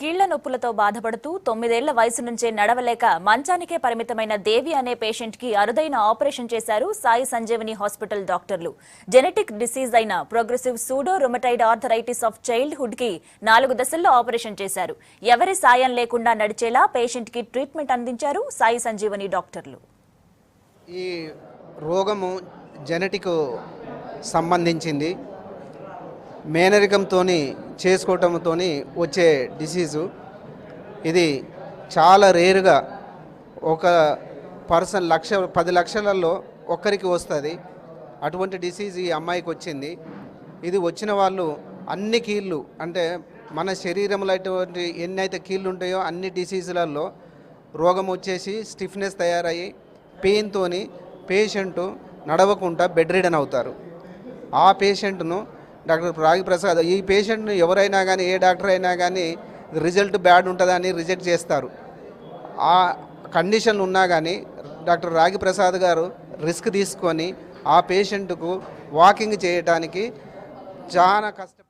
కీళ్ల నొప్పులతో బాధపడుతూ 9 ఏళ్ల వయసు నుంచే నడవలేక మంచానికే పరిమితమైన దేవి అనే పేషెంట్ కి అరుదైన ఆపరేషన్ చేశారు సాయి సంజీవని హాస్పిటల్ డాక్టర్లు. జెనెటిక్ డిసీజ్ అయిన progressive pseudo rheumatoid arthritis of childhood కి 4 దశల్లో ఆపరేషన్ చేశారు. ఎవరి సాయం లేకుండా నడిచేలా పేషెంట్ కి ట్రీట్మెంట్ అందించారు సాయి సంజీవని డాక్టర్లు. ఈ రోగము జెనెటిక్ సంబంధించింది. మేనరికంతో చేసుకోవటంతో వచ్చే డిసీజు. ఇది చాలా రేరుగా ఒక పర్సన్ 10 లక్షలలో ఒక్కరికి వస్తుంది. అటువంటి డిసీజ్ ఈ అమ్మాయికి వచ్చింది. ఇది వచ్చిన వాళ్ళు అన్ని కీళ్ళు అంటే మన శరీరంలో అటువంటి ఎన్నైతే కీళ్ళు ఉంటాయో అన్ని డిసీజులలో రోగం వచ్చేసి స్టిఫ్నెస్ తయారయ్యి పెయిన్తో పేషెంటు నడవకుండా బెడ్ రిడన్ అవుతారు. ఆ పేషెంట్ను డాక్టర్ రాగి ప్రసాద్ ఈ పేషెంట్ను ఎవరైనా కానీ ఏ డాక్టర్ అయినా కానీ రిజల్ట్ బ్యాడ్ ఉంటుందని రిజెక్ట్ చేస్తారు. ఆ కండిషన్ ఉన్నా కానీ డాక్టర్ రాగి ప్రసాద్ గారు రిస్క్ తీసుకొని ఆ పేషెంట్కు వాకింగ్ చేయడానికి చాలా కష్టం.